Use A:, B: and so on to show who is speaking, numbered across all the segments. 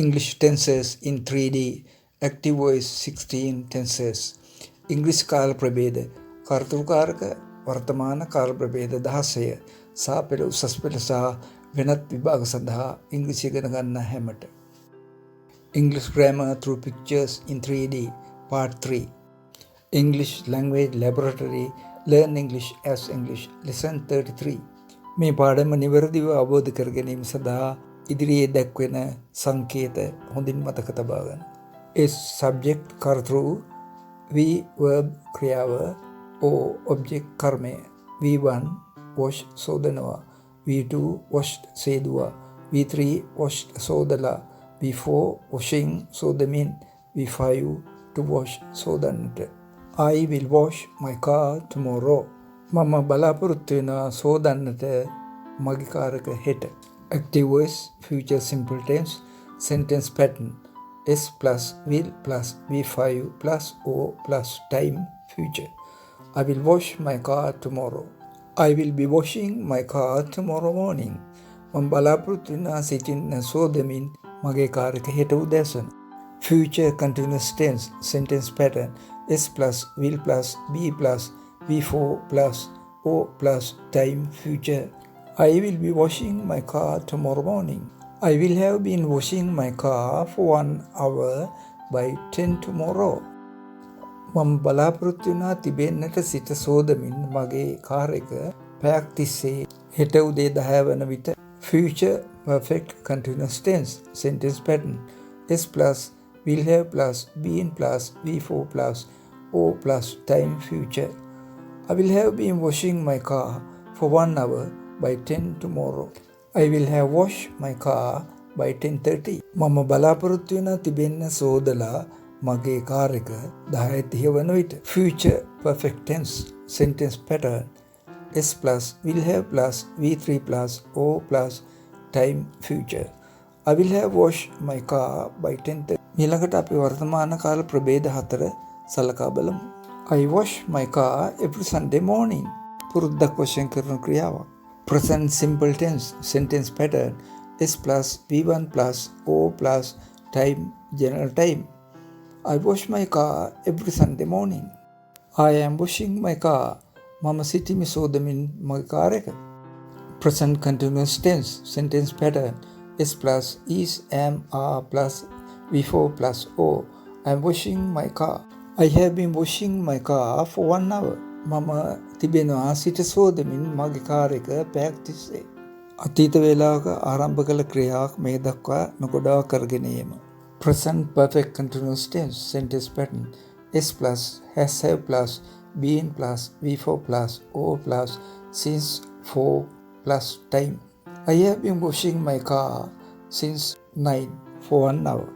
A: English tenses in 3D, active voice 16 tenses. English කාල ප්‍රභේද කර්තෘකාරක වර්තමාන කාල ප්‍රභේද 16 සහ පෙළ උසස් පෙළ සහ වෙනත් විභාග සඳහා ඉංග්‍රීසි ඉගෙන ගන්න හැමට. English grammar through pictures in 3D, part 3. English language laboratory, learn English as English, lesson 33. මේ පාඩම නිවැරදිව අවබෝධ කර ගැනීම සඳහා ඉදිරියේ දැක්වෙන සංකේත හොඳින් මතක තබා ගන්න. S subject කර්තෘ, V verb ක්‍රියාව, O object කර්මය. V1 wash සෝදනවා, V2 washed සේදුවා, V3 washed සෝදලා, V4 washing සෝදමින්, V5 to wash සෝදන්නට. I will wash my car tomorrow. මම බලාපොරොත්තු වෙනවා සෝදන්නට මගේ කාර් එක හෙට. Active voice future simple tense sentence pattern S plus will plus V5 plus O plus time future. I will wash my car tomorrow. I will be washing my car tomorrow morning. මම බලාපොරොත්තු වෙනවා සිටින්න සෝදමින් මගේ car එක හෙට උදෑසන. Future continuous tense sentence pattern S plus will plus B plus V4 plus O plus time future. I will be washing my car tomorrow morning. I will have been washing my car for 1 hour by 10 tomorrow. මම බලාපොරොත්තු වෙනා තිබෙන්නට සිට සෝදමින් මගේ car එක පැයක් තිස්සේ හෙට උදේ 10 වන විට. Future perfect continuous tense sentence pattern S plus will have plus been plus V4 plus O plus time future. I will have been washing my car for 1 hour by 10 tomorrow. I will have washed my car by 10:30. මම බලාපොරොත්තු වෙනා තිබෙන්න සෝදලා මගේ car එක 10:30 වන විට. Future perfect tense sentence pattern S plus will have plus V3 plus O plus time future. I will have washed my car by 10:30. ඊළඟට අපි වර්තමාන කාල ප්‍රභේද 4 සලකා බලමු. I wash my car every Sunday morning. පුරුද්දක් වශයෙන් කරන ක්‍රියාවක්. Present simple tense sentence pattern S plus V1 plus O plus time general time. I wash my car every Sunday morning. I am washing my car. මම සිටිමි සෝදමින් මගේ car එක. Present continuous tense sentence pattern S plus is am are plus V4 plus O. I am washing my car. I have been washing my car for 1 hour. මම තිබෙනවා සිට සෝදමින් මගේ car එක පැයක් තිස්සේ. අතීත වේලාවක ආරම්භ කළ ක්‍රියාවක් මේ දක්වා නොගොඩාව කරගෙන යාම. Present perfect continuous tense sentence pattern S plus has have plus been plus V4 plus O plus since 4 plus time. I have been washing my car since 9 for 1 hour.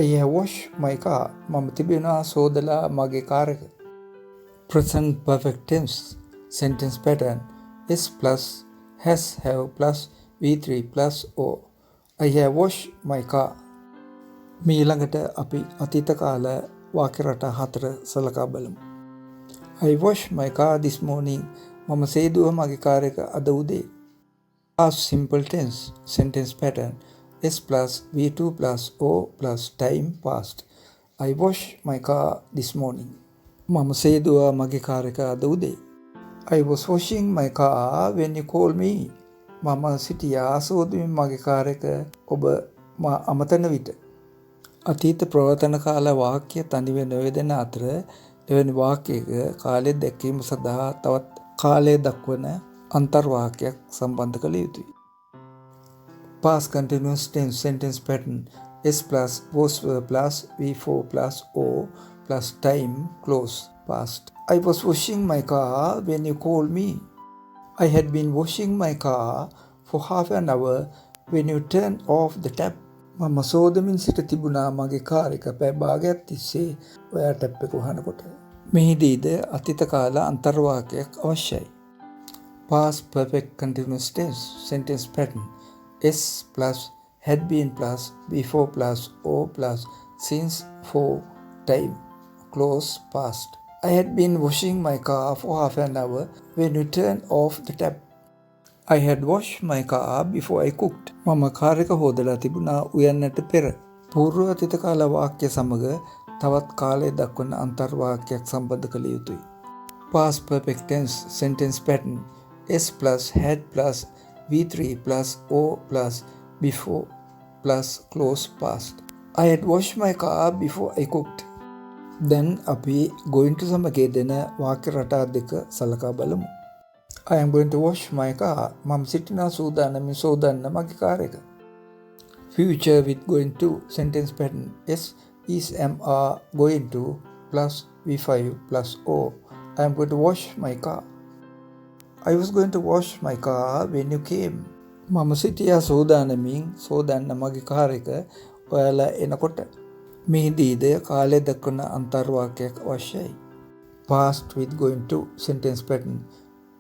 A: I have washed my car. මම තිබෙනවා සෝදලා මගේ car එක. Present perfect tense sentence pattern S plus has have plus V3 plus O. I have washed my car. ඊළඟට අපි අතීත කාල වාක්‍ය රටා 4 සලකා බලමු. I washed my car this morning. මම සේදුවා මගේ කාර් එක අද උදේ. Past simple tense sentence pattern S plus V2 plus O plus time past. I washed my car this morning. මම සේදුවා මගේ කාර් එක අද උදේ. I was washing my car when you called me. මම සිටියා සෝදුමින් මගේ කාර් එක ඔබ අමතන විට. අතීත ප්‍රවර්තන කාල වාක්‍ය තනිව නොයදෙන අතර එවැනි වාක්‍යයක කාලය දැක්වීම සඳහා තවත් කාලය දක්වන අන්තර්වාක්‍යයක් සම්බන්ධ කළ යුතුයි. Past continuous tense sentence pattern S plus was plus V4 plus O plus time close past. I was washing my car when you called me. I had been washing my car for half an hour when you turned off the tap. මම සෝදමින් සිට තිබුණා මගේ car එක පැය භාගයක් තිස්සේ ඔයා tap එක වහනකොට. මෙහිදීද අතීත කාල අන්තර්වාක්‍යයක් අවශ්‍යයි. Past perfect continuous tense sentence pattern S plus had been plus V4 plus O plus since 4 time close past. I had been washing my car for half an hour when you turned off the tap. I had washed my car before I cooked. මම car එක හොදලා තිබුණා උයන්නට පෙර. පූර්ව අතීත කාල වාක්‍ය සමග තවත් කාලය දක්වන අන්තර් වාක්‍යයක් සම්බන්ධ කළ යුතුයි. Past perfect tense sentence pattern S plus had plus V3 plus O plus before plus close past. I had washed my car before I cooked. දැන් අපි going to සමග දෙන වාක්‍ය රටා දෙක සලකා බලමු. I am going to wash my car. මම සිටිනා සූදානමින් සෝදන්න මගේ කාර් එක. Future with going to sentence pattern S is am are going to plus V5 plus O. I am going to wash my car. I was going to wash my car when you came. මම සිටියා සෝදානමින් සෝදන්න මගේ car එක ඔයාලා එනකොට. මෙහිදීද කාලය දක්වන අන්තර් වාක්‍යයක් අවශ්‍යයි. Past with going to sentence pattern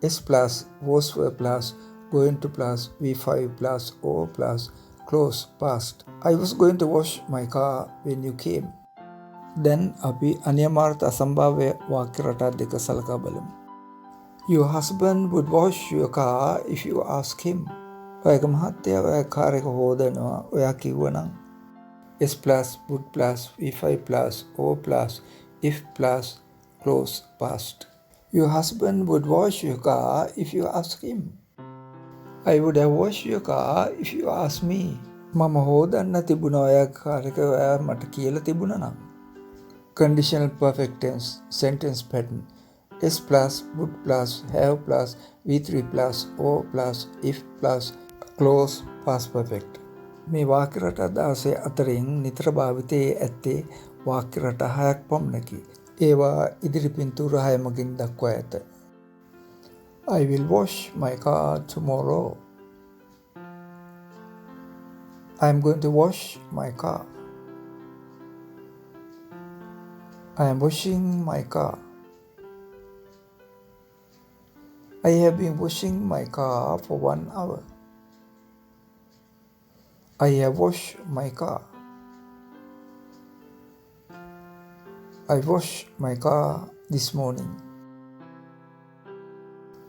A: S plus was were plus going to plus V5 plus O plus close past. I was going to wash my car when you came. Then අපි අනියමාර්ථ අසම්භාව්‍ය වාක්‍ය රටා දෙක සලකා බලමු. Your husband would wash your car if you ask him. ඔයාගේ මහත්තයා ඔයාගේ car එක හොදනවා ඔයා කිව්වනම්. S plus would plus V5 plus O plus if plus close past. Your husband would wash your car if you ask him. I would have washed your car if you asked me. මම හොදන්න තිබුණා ඔයාගේ car එක ඔයා මට කියලා තිබුණා නම්. Conditional perfect tense sentence pattern S plus would plus have plus V3 plus O plus if plus close past perfect. මේ වාක්‍ය රටා 16 අතරින් නිතර භාවිතයේ ඇත්තේ වාක්‍ය රටා 6ක් පමණකි. ඒවා ඉදිරි පින්තූර 6 මගින් දක්වා ඇත. I will wash my car tomorrow. I am going to wash my car. I am washing my car. I have been washing my car for 1 hour. I have washed my car. I washed my car this morning.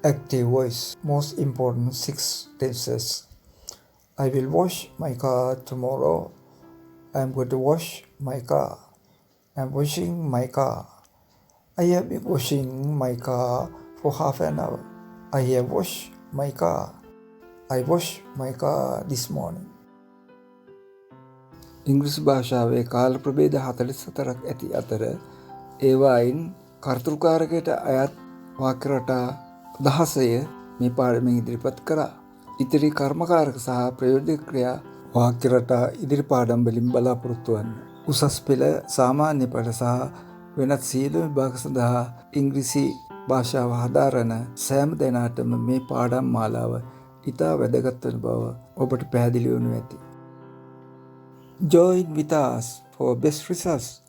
A: Active voice. Most important 6 tenses. I will wash my car tomorrow. I am going to wash my car. I am washing my car. I have been washing my car for half an hour. I have washed my car. I washed my car this morning. ඉංග්‍රීසි භාෂාවේ කාල ප්‍රභේද 44ක් ඇති අතර ඒවායින් කර්තෘකාරකයට අයත් වාක්‍ය රටා 16 මේ පාඩමෙන් ඉදිරිපත් කරා. ඉතිරි කර්මකාරක සහ ප්‍රයෝජක ක්‍රියා වාක්‍ය රටා ඉදිරි පාඩම් වලින් බලාපොරොත්තු වන්න. උසස් පෙළ සාමාන්‍ය පෙළ සහ වෙනත් සියලු විභාග සඳහා ඉංග්‍රීසි භාෂාව හදාරන සෑම දෙනාටම මේ පාඩම් මාලාව ඉතා වැදගත් වන බව ඔබට පැහැදිලි වනු ඇති. Join with us for best results.